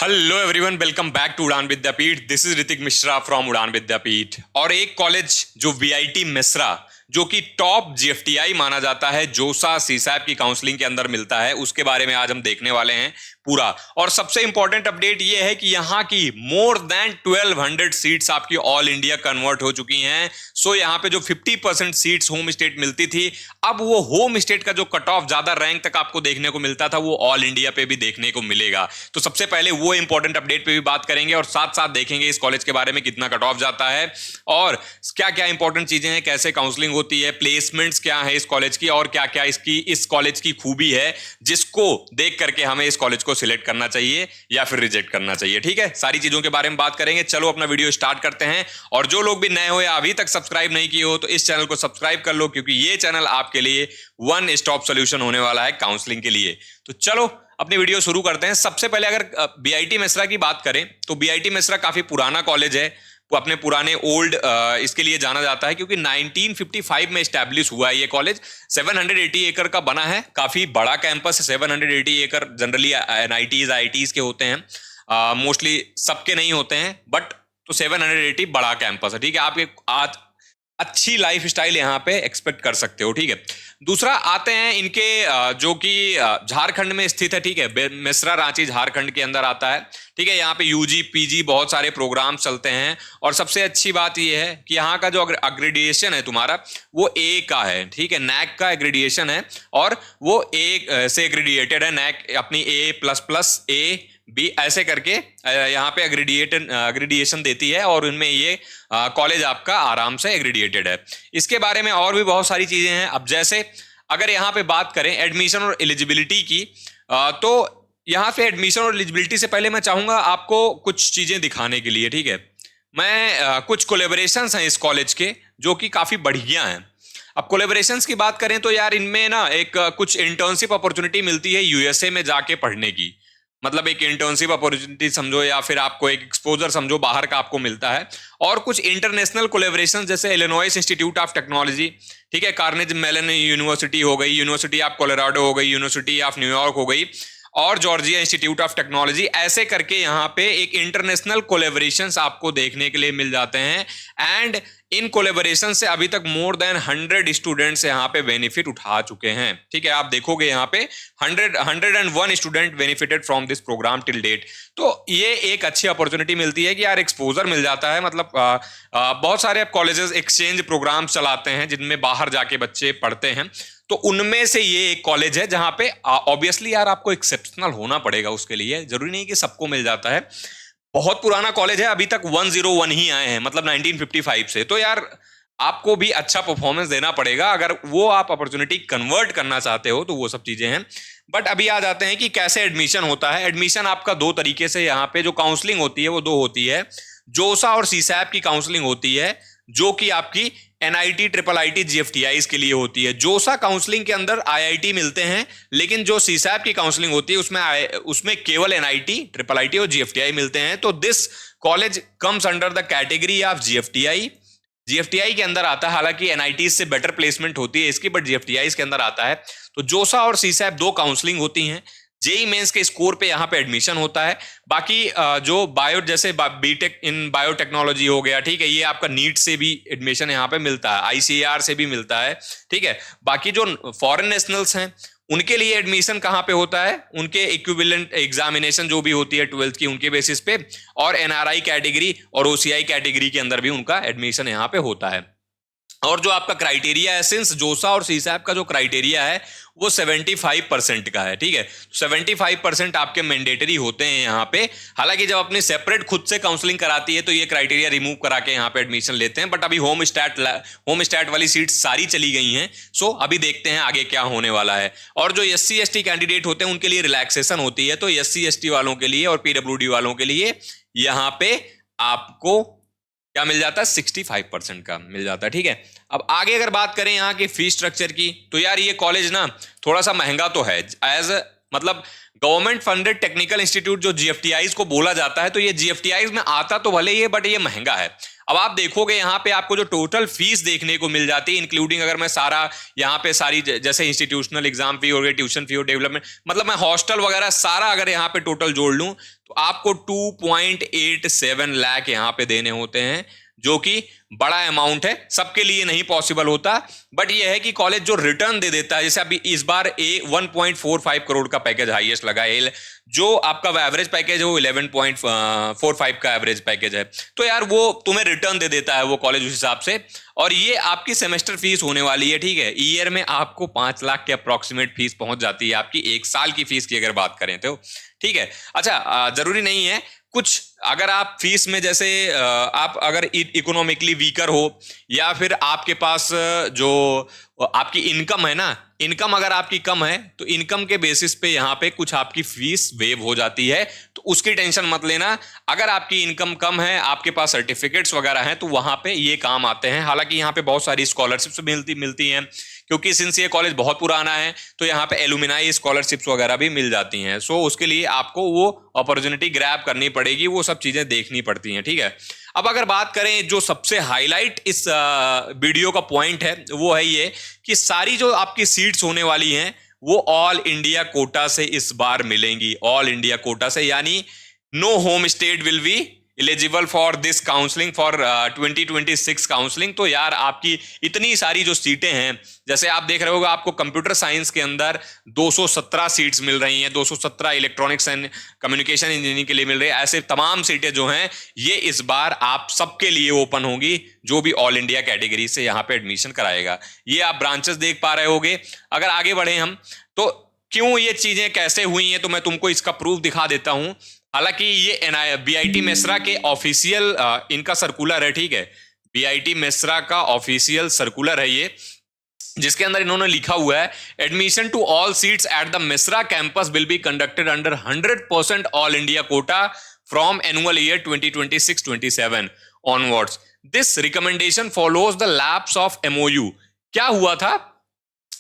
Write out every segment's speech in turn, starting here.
Hello everyone, welcome back to Udaan Vidyapeeth. This is Ritik Mishra from Udaan Vidyapeeth. और एक college जो वीआईटी मिश्रा, जो कि टॉप जीएफटीआई माना जाता है, जोसा सीसैप की काउंसलिंग के अंदर मिलता है, उसके बारे में आज हम देखने वाले हैं पूरा। और सबसे इंपॉर्टेंट अपडेट ये है कि यहाँ की मोर देन 1200 सीट्स आपकी ऑल इंडिया कन्वर्ट हो चुकी हैं। सो यहाँ पे जो 50% सीट्स होम स्टेट मिलती थी, अब वो होम स्टेट का जो कट ऑफ ज्यादा रैंक तक आपको देखने को मिलता था, वो ऑल इंडिया पे भी देखने को मिलेगा। तो सबसे पहले वो इंपॉर्टेंट अपडेट पे भी बात करेंगे और साथ साथ देखेंगे इस कॉलेज के बारे में कितना कट ऑफ जाता है और क्या क्या इंपॉर्टेंट चीजें हैं, कैसे काउंसलिंग होती है, प्लेसमेंट्स क्या है इस कॉलेज की, और क्या क्या इस कॉलेज की खूबी है जिसको देख करके हमें इस कॉलेज को सिलेक्ट करना चाहिए या फिर रिजेक्ट करना चाहिए। ठीक है, सारी चीजों के बारे में बात करेंगे। चलो अपना वीडियो स्टार्ट करते हैं। और जो लोग भी नए हो या अभी तक सब्सक्राइब नहीं किए हो तो इस चैनल को सब्सक्राइब कर लो, क्योंकि ये चैनल आपके लिए वन स्टॉप सोल्यूशन होने वाला है काउंसलिंग के लिए। तो चलो अपनी वीडियो शुरू करते हैं। सबसे पहले अगर बीआईटी मिश्रा की बात करें तो बीआईटी मिश्रा काफी पुराना कॉलेज है। वो अपने पुराने ओल्ड इसके लिए जाना जाता है क्योंकि 1955 में स्टैब्लिश हुआ है ये कॉलेज। 780 एकड़ का बना है, काफी बड़ा कैंपस है। 780 एकड़ जनरली एनआईटीज आईआईटीज के होते हैं, मोस्टली सबके नहीं होते हैं, बट तो 780 बड़ा कैंपस है। ठीक है, आप एक आज अच्छी लाइफ स्टाइल यहाँ पे एक्सपेक्ट कर सकते हो। ठीक है, दूसरा आते हैं इनके जो कि झारखंड में स्थित है। ठीक है, मिश्रा रांची झारखंड के अंदर आता है। ठीक है, यहाँ पे यूजी पीजी बहुत सारे प्रोग्राम चलते हैं। और सबसे अच्छी बात यह है कि यहाँ का जो अग्रेडिएशन है तुम्हारा, वो ए का है। ठीक है, नैक का एग्रेडिएशन है और वो ए से एग्रेडिएटेड है। नैक अपनी A++ A B ऐसे करके यहाँ पे एग्रेडिएशन देती है और उनमें ये कॉलेज आपका आराम से एग्रेडिएटेड है। इसके बारे में और भी बहुत सारी चीजें हैं। अब जैसे अगर यहाँ पे बात करें एडमिशन और एलिजिबिलिटी की, तो यहाँ पे एडमिशन और एलिजिबिलिटी से पहले मैं चाहूंगा आपको कुछ चीजें दिखाने के लिए। ठीक है, मैं कुछ कोलेबोरेशंस हैं इस कॉलेज के जो कि काफी बढ़िया हैं। अब कोलेबोरेशंस की बात करें तो यार इनमें ना एक कुछ इंटर्नशिप अपॉर्चुनिटी मिलती है यूएसए में जाके पढ़ने की। मतलब एक इंटर्नशिप अपॉर्चुनिटी समझो या फिर आपको एक एक्सपोजर समझो बाहर का आपको मिलता है। और कुछ इंटरनेशनल कोलेबोरेशन जैसे इलिनॉइस इंस्टीट्यूट ऑफ टेक्नोलॉजी, ठीक है, कार्नेगी मेलन यूनिवर्सिटी हो गई, यूनिवर्सिटी ऑफ कोलोराडो हो गई, यूनिवर्सिटी ऑफ न्यूयॉर्क हो गई और जॉर्जिया इंस्टीट्यूट ऑफ टेक्नोलॉजी, ऐसे करके यहाँ पे एक इंटरनेशनल कोलेबोरेशंस आपको देखने के लिए मिल जाते हैं। एंड इन कोलेबोरेशन से अभी तक मोर देन 100 स्टूडेंट्स यहाँ पे बेनिफिट उठा चुके हैं। ठीक है, आप देखोगे यहाँ पे 101 student benefited from this programme till date. तो ये एक अच्छी अपॉर्चुनिटी मिलती है कि यार एक्सपोजर मिल जाता है। मतलब बहुत सारे कॉलेजेस एक्सचेंज प्रोग्राम चलाते हैं जिनमें बाहर जाके बच्चे पढ़ते हैं, तो उनमें से ये एक कॉलेज है जहां पे ऑब्वियसली यार आपको एक्सेप्शनल होना पड़ेगा उसके लिए। जरूरी नहीं कि सबको मिल जाता है। बहुत पुराना कॉलेज है, अभी तक 101 ही आए हैं, मतलब 1955 से। तो यार आपको भी अच्छा परफॉर्मेंस देना पड़ेगा। अगर वो आप अपॉर्चुनिटी कन्वर्ट करना चाहते हो तो वो सब चीजें हैं। बट अभी आ जाते हैं कि कैसे एडमिशन होता है। एडमिशन आपका दो तरीके से, यहाँ पे जो काउंसलिंग होती है वो दो होती है। जोसा और सीसैप की काउंसलिंग होती है जो कि आपकी एनआईटी ट्रिपल आईटी जीएफटीआई के लिए होती है। जोसा काउंसलिंग के अंदर आईआईटी मिलते हैं, लेकिन जो सीसैप की काउंसलिंग होती है उसमें केवल एनआईटी ट्रिपल आईटी और जीएफटीआई मिलते हैं। तो this college comes under the category of GFTI. GFTI के अंदर आता है, हालांकि एनआईटी से बेटर प्लेसमेंट होती है इसकी, बट जीएफटीआई के अंदर आता है। तो जोसा और सीसैप दो काउंसलिंग होती हैं। जेई मेंस के स्कोर पे यहाँ पे एडमिशन होता है। बाकी जो बायो जैसे बीटेक इन बायोटेक्नोलॉजी हो गया, ठीक है, ये आपका नीट से भी एडमिशन यहाँ पे मिलता है, आईसीएआर से भी मिलता है। ठीक है, बाकी जो फॉरेन नेशनल्स हैं उनके लिए एडमिशन कहाँ पे होता है, उनके इक्विवेलेंट एग्जामिनेशन जो भी होती है 12th की, उनके बेसिस पे, और एनआरआई कैटेगरी और ओसीआई कैटेगरी के अंदर भी उनका एडमिशन यहाँ पे होता है। और जो आपका क्राइटेरिया है, सिंस जोसा और सीसैप का जो क्राइटेरिया है वो 75% का है। ठीक है, 75% आपके मैंडेटरी होते हैं यहाँ पे। हालांकि जब अपनी सेपरेट खुद से काउंसलिंग कराती है तो ये क्राइटेरिया रिमूव करा के यहाँ पे एडमिशन लेते हैं। बट अभी होम स्टैट वाली सीट सारी चली गई हैं। सो अभी देखते हैं आगे क्या होने वाला है। और जो एससी एसटी कैंडिडेट होते हैं उनके लिए रिलैक्सेशन होती है। तो एससी एसटी वालों के लिए और पीडब्ल्यूडी वालों के लिए यहाँ पे आपको क्या मिल जाता है, 65% का मिल जाता है। ठीक है, अब आगे अगर बात करें यहाँ की फीस स्ट्रक्चर की, तो यार ये कॉलेज ना थोड़ा सा महंगा तो है। एज मतलब गवर्नमेंट फंडेड टेक्निकल इंस्टीट्यूट जो जीएफटीआईज को बोला जाता है, तो ये जीएफटीआईज में आता तो भले ही है, बट ये महंगा है। अब आप देखोगे यहाँ पे आपको जो टोटल फीस देखने को मिल जाती है, इंक्लूडिंग अगर मैं सारा यहाँ पे सारी जैसे इंस्टीट्यूशनल एग्जाम फी हो गई, ट्यूशन फी हो, डेवलपमेंट, मतलब मैं हॉस्टल वगैरह सारा अगर यहाँ पे टोटल जोड़ लूँ तो आपको 2.87 लाख यहाँ पे देने होते हैं, जो कि बड़ा अमाउंट है, सबके लिए नहीं पॉसिबल होता। बट ये है कि कॉलेज जो रिटर्न दे देता है, जैसे अभी इस बार 1.45 करोड़ का पैकेज हाईएस्ट लगा है, जो आपका एवरेज पैकेज है वो 11.45 का एवरेज पैकेज है। तो यार वो तुम्हें रिटर्न दे देता है वो कॉलेज उस हिसाब से। और ये आपकी सेमेस्टर फीस होने वाली है, ठीक है। ईयर में आपको 5 लाख के अप्रोक्सीमेट फीस पहुंच जाती है आपकी, एक साल की फीस की अगर बात करें तो, ठीक है। अच्छा, जरूरी नहीं है कुछ, अगर आप फीस में जैसे आप अगर इकोनॉमिकली वीकर हो, या फिर आपके पास जो आपकी इनकम है ना, इनकम अगर आपकी कम है तो इनकम के बेसिस पे यहाँ पे कुछ आपकी फीस वेव हो जाती है, तो उसकी टेंशन मत लेना। अगर आपकी इनकम कम है, आपके पास सर्टिफिकेट्स वगैरह हैं, तो वहां पे ये काम आते हैं। हालांकि यहाँ पे बहुत सारी स्कॉलरशिप्स मिलती हैं, क्योंकि सिंस ये कॉलेज बहुत पुराना है तो यहाँ पे एलुमिनाई स्कॉलरशिप्स वगैरह भी मिल जाती हैं। सो उसके लिए आपको वो अपॉर्चुनिटी ग्रैब करनी पड़ेगी, वो सब चीजें देखनी पड़ती हैं, ठीक है। अब अगर बात करें जो सबसे हाईलाइट इस वीडियो का पॉइंट है, वो है ये कि सारी जो आपकी सीट्स होने वाली हैं वो ऑल इंडिया कोटा से इस बार मिलेंगी, ऑल इंडिया कोटा से, यानी no home state will be eligible for this counselling for 2026 counselling. तो यार आपकी इतनी सारी जो सीटें हैं, जैसे आप देख रहे होगे आपको कंप्यूटर साइंस के अंदर 217 सीट्स मिल रही हैं, 217 इलेक्ट्रॉनिक्स एंड कम्युनिकेशन इंजीनियरिंग के लिए मिल रही है। ऐसे तमाम सीटें जो हैं ये इस बार आप सबके लिए ओपन होंगी, जो भी ऑल इंडिया कैटेगरी से यहाँ पे एडमिशन कराएगा। ये आप ब्रांचेस देख पा रहे होगे। अगर आगे बढ़े हम, तो क्यों ये चीजें कैसे हुई हैं, तो मैं तुमको इसका प्रूफ दिखा देता हूं। हालांकि ये बीआईटी मेसरा के ऑफिशियल इनका सर्कुलर है, ठीक है। बीआईटी मेसरा का ऑफिशियल सर्कुलर है ये, जिसके अंदर इन्होंने लिखा हुआ है, admission to all seats at the Mesra campus will be conducted under 100% all India quota from annual year 2026-27 onwards. This recommendation follows the lapse of MOU. क्या हुआ था,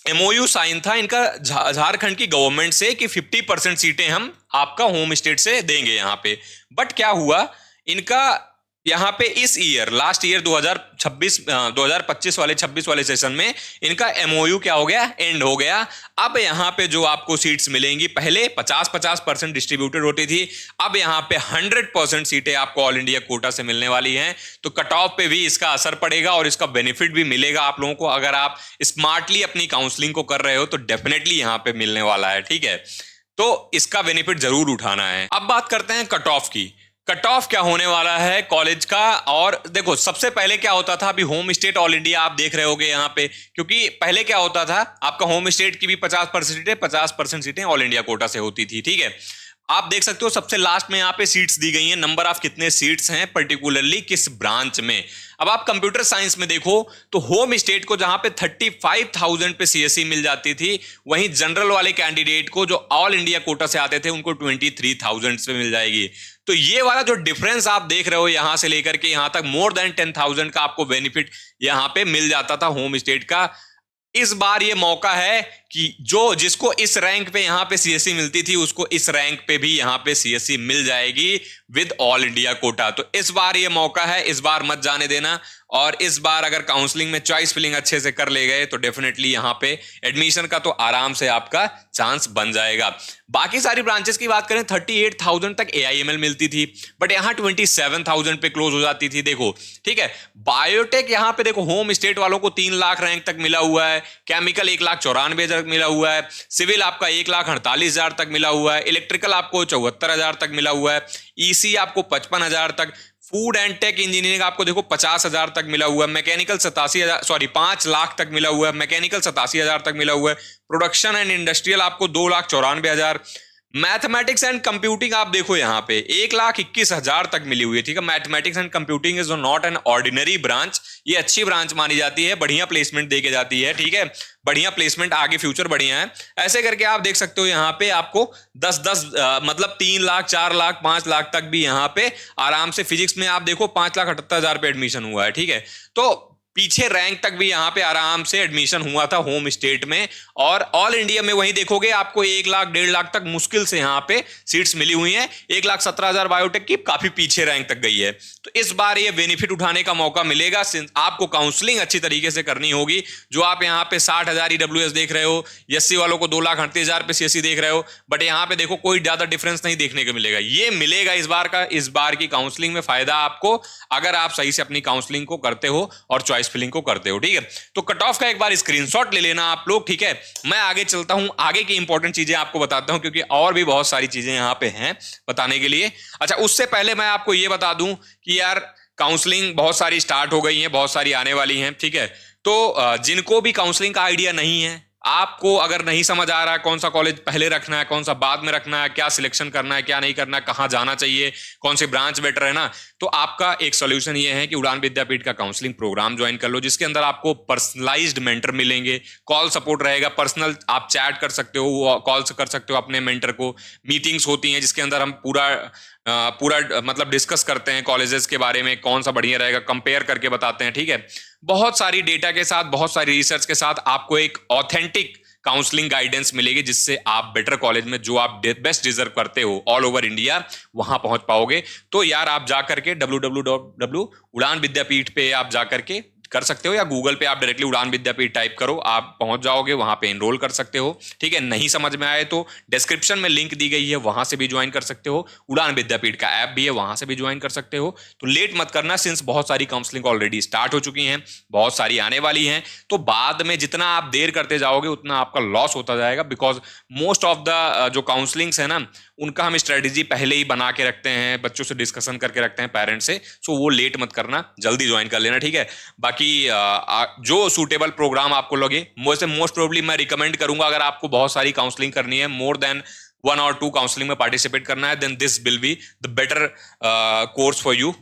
एमओयू साइन था इनका झारखंड की गवर्नमेंट से कि 50% सीटें हम आपका होम स्टेट से देंगे यहाँ पे। बट क्या हुआ, इनका यहाँ पे इस ईयर, लास्ट ईयर 2025 वाले 26 वाले सेशन में इनका एमओयू क्या हो गया, एंड हो गया। अब यहाँ पे जो आपको सीट्स मिलेंगी, पहले 50-50% डिस्ट्रीब्यूटेड होती थी, अब यहाँ पे 100% सीटें आपको ऑल इंडिया कोटा से मिलने वाली हैं। तो कट ऑफ पे भी इसका असर पड़ेगा और इसका बेनिफिट भी मिलेगा आप लोगों को। अगर आप स्मार्टली अपनी काउंसलिंग को कर रहे हो तो डेफिनेटली यहाँ पे मिलने वाला है, ठीक है। तो इसका बेनिफिट जरूर उठाना है। अब बात करते हैं कट ऑफ की। कट ऑफ क्या होने वाला है कॉलेज का। और देखो, सबसे पहले क्या होता था, अभी होम स्टेट ऑल इंडिया आप देख रहे होगे यहाँ पे, क्योंकि पहले क्या होता था, आपका होम स्टेट की भी 50% सीटें, 50% सीटें ऑल इंडिया कोटा से होती थी, ठीक है। आप देख सकते हो सबसे लास्ट में यहाँ पे सीट्स दी गई हैं, नंबर ऑफ कितने सीट्स हैं पर्टिकुलरली किस ब्रांच में। अब आप कंप्यूटर साइंस में देखो तो होम स्टेट को जहां पे 35,000 पे सीएससी मिल जाती थी, वहीं जनरल वाले कैंडिडेट को जो ऑल इंडिया कोटा से आते थे उनको 23,000 पे मिल जाएगी। तो ये वाला जो डिफरेंस आप देख रहे हो यहां से लेकर के यहां तक, मोर देन 10,000 का आपको बेनिफिट यहां पे मिल जाता था होम स्टेट का। इस बार ये मौका है कि जिसको इस रैंक पे यहां पे सीएससी मिलती थी उसको इस रैंक पे भी यहां पे सीएससी मिल जाएगी विद ऑल इंडिया कोटा। तो इस बार ये मौका है, इस बार मत जाने देना। और इस बार अगर काउंसलिंग में चॉइस फिलिंग अच्छे से कर ले गए तो डेफिनेटली यहां पे एडमिशन का तो आराम से आपका चांस बन जाएगा। बाकी सारी ब्रांचेस की बात करें 38,000 तक AIML मिलती थी, बट यहां 27,000 पे क्लोज हो जाती थी, देखो, ठीक है। बायोटेक यहां पे देखो होम स्टेट वालों को 3 लाख रैंक तक मिला हुआ है, केमिकल 1,94,000 मिला हुआ है, सिविल आपका 1,48,000 तक मिला हुआ है, इलेक्ट्रिकल आपको 74,000 तक मिला हुआ है, EC आपको 55,000 तक, फूड एंड टेक इंजीनियरिंग आपको देखो 50,000 तक मिला हुआ है, मैकेनिकल 5 लाख तक मिला हुआ है, मैकेनिकल 87,000 तक मिला हुआ है, प्रोडक्शन एंड इंडस्ट्रियल आपको 2,94,000, मैथमेटिक्स एंड कंप्यूटिंग आप देखो यहाँ पे 1,21,000 तक मिली हुई है, ठीक है। Mathematics and computing is not an ordinary branch, ये अच्छी ब्रांच मानी जाती है, बढ़िया प्लेसमेंट देके जाती है, ठीक है। बढ़िया प्लेसमेंट, आगे फ्यूचर बढ़िया है। ऐसे करके आप देख सकते हो यहाँ पे आपको 10 मतलब 3 लाख 4 लाख 5 लाख तक भी यहाँ पे आराम से, फिजिक्स में आप देखो 5,78,000 पे एडमिशन हुआ है, ठीक है। तो पीछे रैंक तक भी यहाँ पे आराम से एडमिशन हुआ था होम स्टेट में, और ऑल इंडिया में वहीं देखोगे आपको 1 लाख 1.5 लाख तक मुश्किल से यहाँ पे सीट्स मिली हुई हैं। 1,17,000 बायोटेक की काफी पीछे रैंक तक गई है। तो इस बार ये बेनिफिट उठाने का मौका मिलेगा। आपको काउंसलिंग अच्छी तरीके से करनी होगी। जो आप यहाँ पे 60,000 ईडब्ल्यूएस देख रहे हो, एससी वालों को 2,38,000 पे सीएससी देख रहे हो, बट यहाँ पे देखो कोई ज्यादा डिफरेंस नहीं देखने को मिलेगा। ये मिलेगा इस बार की काउंसलिंग में फायदा आपको, अगर आप सही से अपनी काउंसलिंग को करते हो और चॉइस फिलिंग को करते हो। ठीक है, तो कट ऑफ का एक बार स्क्रीनशॉट ले लेना आप लोग। ठीक है, मैं आगे चलता हूं, आगे की इंपॉर्टेंट चीजें आपको बताता हूं, क्योंकि और भी बहुत सारी चीजें यहां पे हैं बताने के लिए। अच्छा, उससे पहले मैं आपको यह बता दूं कि यार काउंसलिंग बहुत सारी स्टार्ट हो गई हैं, बहुत सारी आने वाली हैं। ठीक है, तो जिनको भी काउंसलिंग का आइडिया नहीं है, आपको अगर नहीं समझ आ रहा है कौन सा कॉलेज पहले रखना है, कौन सा बाद में रखना है, क्या सिलेक्शन करना है, क्या नहीं करना है, कहाँ जाना चाहिए, कौन सी ब्रांच बेटर है ना, तो आपका एक सॉल्यूशन ये है कि उड़ान विद्यापीठ का काउंसलिंग प्रोग्राम ज्वाइन कर लो, जिसके अंदर आपको पर्सनलाइज्ड मेंटर मिलेंगे, कॉल सपोर्ट रहेगा, पर्सनल आप चैट कर सकते हो, कॉल कर सकते हो अपने मेंटर को, मीटिंग्स होती हैं जिसके अंदर हम पूरा मतलब डिस्कस करते हैं कॉलेजेस के बारे में, कौन सा बढ़िया रहेगा कंपेयर करके बताते हैं। ठीक है, बहुत सारी डेटा के साथ, बहुत सारी रिसर्च के साथ आपको एक ऑथेंटिक काउंसलिंग गाइडेंस मिलेगी, जिससे आप बेटर कॉलेज में जो आप बेस्ट डिजर्व करते हो ऑल ओवर इंडिया वहां पहुंच पाओगे। तो यार आप जाकर के www.udanvidyapith पे आप जाकर के कर सकते हो, या गूगल पे आप डायरेक्टली उड़ान विद्यापीठ टाइप करो, आप पहुंच जाओगे, वहां पे एनरोल कर सकते हो। ठीक है, नहीं समझ में आए तो डिस्क्रिप्शन में लिंक दी गई है, वहां से भी ज्वाइन कर सकते हो। उड़ान विद्यापीठ का ऐप भी है, वहां से भी ज्वाइन कर सकते हो। तो लेट मत करना, सिंस बहुत सारी काउंसलिंग ऑलरेडी स्टार्ट हो चुकी हैं, बहुत सारी आने वाली हैं। तो बाद में जितना आप देर करते जाओगे उतना आपका लॉस होता जाएगा, बिकॉज मोस्ट ऑफ द जो काउंसलिंग्स है ना, उनका हम स्ट्रेटेजी पहले ही बना के रखते हैं, बच्चों से डिस्कशन करके रखते हैं, पेरेंट्स से। सो वो लेट मत करना, जल्दी ज्वाइन कर लेना। ठीक है, बाकी जो सूटेबल प्रोग्राम आपको लगे, मुझसे मोस्ट प्रोबेबली मैं रिकमेंड करूंगा, अगर आपको बहुत सारी काउंसलिंग करनी है, मोर देन 1 और 2 काउंसलिंग में पार्टिसिपेट करना है, then this will be the better course for you.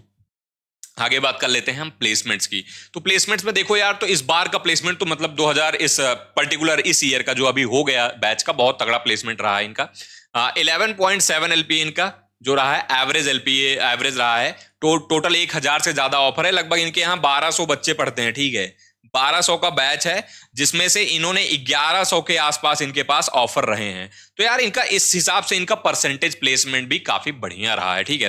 आगे बात कर लेते हैं हम प्लेसमेंट्स की। तो प्लेसमेंट्स में देखो यार, तो इस बार का प्लेसमेंट तो मतलब 2000 इस पर्टिकुलर इस ईयर का जो अभी हो गया बैच का, बहुत तगड़ा प्लेसमेंट रहा है इनका। 11.7 एलपीए इनका जो रहा है, एवरेज एलपीए एवरेज रहा है। टोटल 1000 से ज्यादा ऑफर है, लगभग इनके यहाँ 1200 बच्चे पढ़ते हैं। ठीक है, 1200 का बैच है, जिसमें से इन्होंने 1100 के आसपास इनके पास ऑफर रहे हैं। तो यार इनका इस हिसाब से इनका परसेंटेज प्लेसमेंट भी काफी बढ़िया रहा है। ठीक है,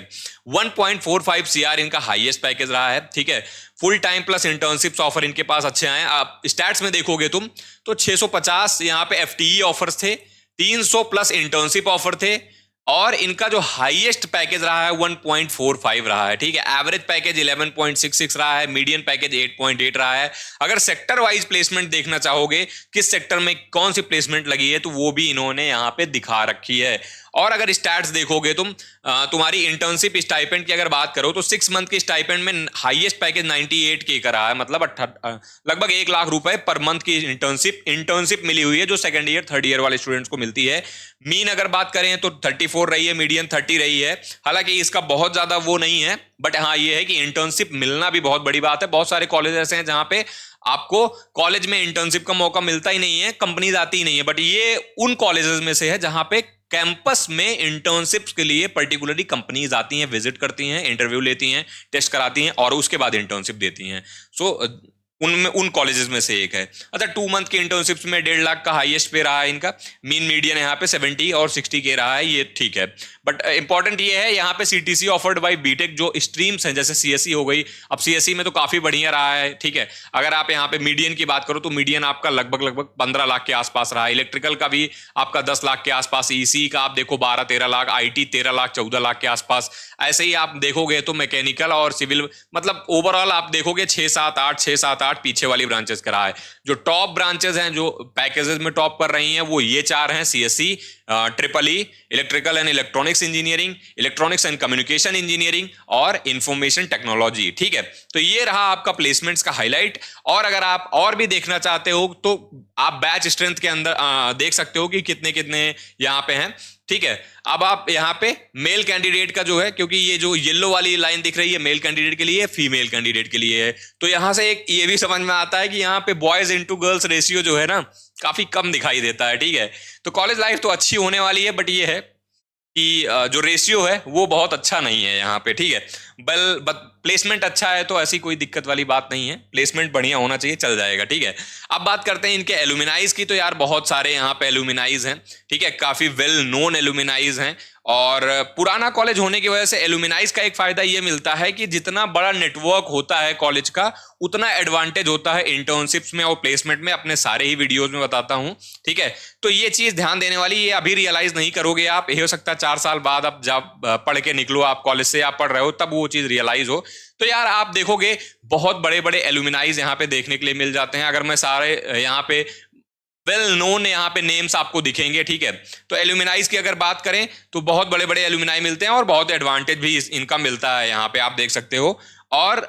1.45 सीआर इनका हाईएस्ट पैकेज रहा है। ठीक है, full time plus internships offer इनके पास अच्छे आए। आप स्टैट्स में देखोगे तुम तो 650 यहाँ पे एफटीई ऑफर्स थे, 300 प्लस इंटर्नशिप ऑफर थे, और इनका जो हाईएस्ट पैकेज रहा है 1.45 रहा है। ठीक है, एवरेज पैकेज 11.66 रहा है, मीडियन पैकेज 8.8 रहा है। अगर सेक्टर वाइज प्लेसमेंट देखना चाहोगे, किस सेक्टर में कौन सी प्लेसमेंट लगी है, तो वो भी इन्होंने यहाँ पे दिखा रखी है। और अगर स्टैट्स देखोगे तुम, तुम्हारी इंटर्नशिप स्टाइपेंड की अगर बात करो, तो 6 मंथ की स्टाइपेंड में हाईएस्ट पैकेज 98K का रहा है, मतलब लगभग 1 लाख रुपए पर मंथ की इंटर्नशिप मिली हुई है, जो सेकंड ईयर थर्ड ईयर वाले स्टूडेंट्स को मिलती है। मीन अगर बात करें तो 34 रही है, मीडियन 30 रही है। हालांकि इसका बहुत ज्यादा वो नहीं है, बट हाँ ये है कि इंटर्नशिप मिलना भी बहुत बड़ी बात है। बहुत सारे कॉलेज ऐसे हैं जहां पे आपको कॉलेज में इंटर्नशिप का मौका मिलता ही नहीं है, कंपनीज आती ही नहीं है, बट ये उन कॉलेजेस में से है जहां पे कैंपस में इंटर्नशिप्स के लिए पर्टिकुलरली कंपनीज आती हैं, विजिट करती हैं, इंटरव्यू लेती हैं, टेस्ट कराती हैं, और उसके बाद इंटर्नशिप देती हैं। सो उनमें उन कॉलेजेस में से एक है। अच्छा, 2 मंथ की इंटर्नशिप्स में 1.5 लाख का हाईएस्ट पे रहा है इनका। मीन मीडियन यहाँ पे 70 और 60K रहा है, ये ठीक है। बट इंपॉर्टेंट ये है यहाँ पे सीटीसी ऑफर्ड बाय बीटेक जो स्ट्रीम्स हैं, जैसे सीएससी हो गई। अब सीएससी में तो काफी बढ़िया रहा है। ठीक है, अगर आप यहाँ पे मीडियन की बात करो तो मीडियन आपका लगभग 15 लाख के आसपास रहा है। इलेक्ट्रिकल का भी आपका 10 लाख के आसपास, ईसी का आप देखो 12-13 लाख, आईटी 13 लाख 14 लाख के आसपास। ऐसे ही आप देखोगे तो मैकेनिकल और सिविल, मतलब ओवरऑल आप देखोगे 6-7-8 पीछे वाली ब्रांचेस का रहा है। जो टॉप ब्रांचेस हैं जो पैकेजेस में टॉप कर रही हैं, वो ये 4 हैं: CSC, triple E, electrical and electronics engineering, electronics and communication engineering, और इंफॉर्मेशन टेक्नोलॉजी। ठीक है, तो ये रहा आपका प्लेसमेंट्स का हाईलाइट। और अगर आप और भी देखना चाहते हो तो आप बैच स्ट्रेंथ के अंदर देख सकते हो कि कितने कितने यहाँ पे हैं। ठीक है, अब आप यहाँ पे मेल कैंडिडेट का जो है, क्योंकि ये जो येलो वाली लाइन दिख रही है मेल कैंडिडेट के लिए, फीमेल कैंडिडेट के लिए है, तो यहां से एक ये भी समझ में आता है कि यहाँ पे बॉयज इनटू गर्ल्स रेशियो जो है ना, काफी कम दिखाई देता है। ठीक है, तो कॉलेज लाइफ तो अच्छी होने वाली है, बट ये है कि जो रेशियो है वो बहुत अच्छा नहीं है यहाँ पे। ठीक है, प्लेसमेंट अच्छा है तो ऐसी कोई दिक्कत वाली बात नहीं है, प्लेसमेंट बढ़िया होना चाहिए, चल जाएगा, ठीक है। अब बात करते हैं इनके एलुमिनाइज की। तो यार बहुत सारे यहाँ पे एलुमिनाइज हैं, ठीक है, काफी वेल नोन एलुमिनाइज हैं। और पुराना कॉलेज होने की वजह से एलुमिनाइज का एक फायदा ये मिलता है कि जितना बड़ा नेटवर्क होता है कॉलेज का, उतना एडवांटेज होता है इंटर्नशिप्स में और प्लेसमेंट में। अपने सारे ही वीडियोज में बताता हूं, ठीक है। तो ये चीज ध्यान देने वाली, ये अभी रियलाइज नहीं करोगे आप, ये हो सकता है 4 साल बाद आप जब पढ़ के निकलो, आप कॉलेज से आप पढ़ रहे हो, तब वो चीज रियलाइज हो। तो यार आप देखोगे बहुत बड़े बड़े एलुमिनाइज यहाँ पे देखने के लिए मिल जाते हैं। अगर मैं सारे यहाँ पे वेल नोन यहाँ पे नेम्स आपको दिखेंगे, ठीक है। तो एल्यूमिनाइज की अगर बात करें तो बहुत बड़े बड़े एल्यूमिनाई मिलते हैं और बहुत एडवांटेज भी इनका मिलता है, यहाँ पे आप देख सकते हो। और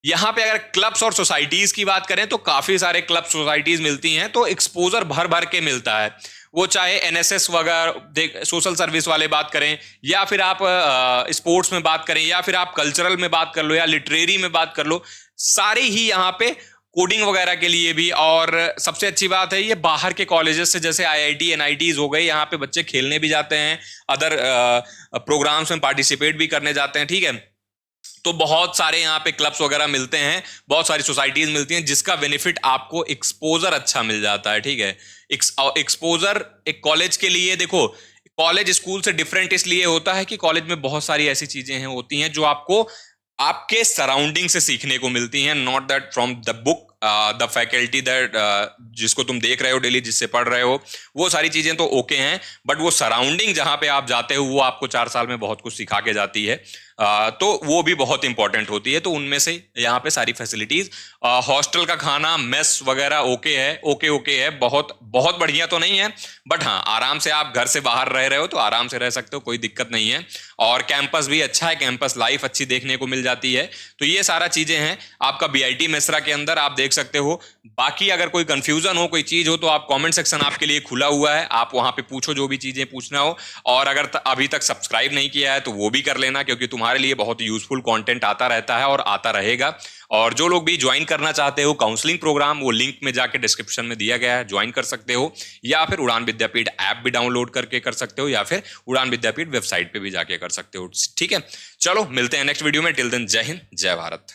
यहाँ पे अगर क्लब्स और सोसाइटीज की बात करें तो काफी सारे क्लब सोसाइटीज मिलती हैं, तो एक्सपोजर भर भर के मिलता है। वो चाहे एनएसएस वगैरह सोशल सर्विस वाले बात करें, या फिर आप स्पोर्ट्स में बात करें, या फिर आप कल्चरल में बात कर लो, या लिटरेरी में बात कर लो, सारे ही यहाँ पे कोडिंग वगैरह के लिए भी। और सबसे अच्छी बात है ये बाहर के कॉलेजेस से, जैसे आईआईटी एनआईटीज हो गए, यहाँ पे बच्चे खेलने भी जाते हैं, अदर प्रोग्राम्स में पार्टिसिपेट भी करने जाते हैं, ठीक है। तो बहुत सारे यहाँ पे क्लब्स वगैरह मिलते हैं, बहुत सारी सोसाइटीज मिलती हैं, जिसका बेनिफिट आपको एक्सपोजर अच्छा मिल जाता है, ठीक है। एक्सपोजर एक कॉलेज के लिए, देखो कॉलेज स्कूल से डिफरेंट इसलिए होता है कि कॉलेज में बहुत सारी ऐसी चीजें हैं होती हैं जो आपको आपके सराउंडिंग से सीखने को मिलती हैं, not that from the book, the faculty that जिसको तुम देख रहे हो डेली, जिससे पढ़ रहे हो, वो सारी चीजें तो ओके हैं, बट वो सराउंडिंग जहां पे आप जाते हो वो आपको 4 साल में बहुत कुछ सिखा के जाती है। तो वो भी बहुत इंपॉर्टेंट होती है। तो उनमें से यहाँ पे सारी फैसिलिटीज, हॉस्टल का खाना, मेस वगैरह ओके है, ओके है, बहुत बहुत बढ़िया तो नहीं है, बट हाँ आराम से आप घर से बाहर रह रहे हो तो आराम से रह सकते हो, कोई दिक्कत नहीं है। और कैंपस भी अच्छा है, कैंपस लाइफ अच्छी देखने को मिल जाती है। तो ये सारा चीजें हैं आपका बीआईटी मेसरा के अंदर, आप देख सकते हो। बाकी अगर कोई कंफ्यूजन हो, कोई चीज हो, तो आप कमेंट सेक्शन आपके लिए खुला हुआ है, आप वहां पे पूछो जो भी चीजें पूछना हो। और अगर अभी तक सब्सक्राइब नहीं किया है तो वो भी कर लेना, क्योंकि तुम्हारे लिए बहुत यूजफुल कंटेंट आता रहता है और आता रहेगा। और जो लोग भी ज्वाइन करना चाहते हो काउंसलिंग प्रोग्राम, वो लिंक में जाके डिस्क्रिप्शन में दिया गया है, ज्वाइन कर सकते हो। या फिर उड़ान विद्यापीठ ऐप भी डाउनलोड करके कर सकते हो, या फिर उड़ान विद्यापीठ वेबसाइट पे भी जाके कर सकते हो, ठीक है। चलो मिलते हैं नेक्स्ट वीडियो में, टिल देन जय हिंद जय भारत।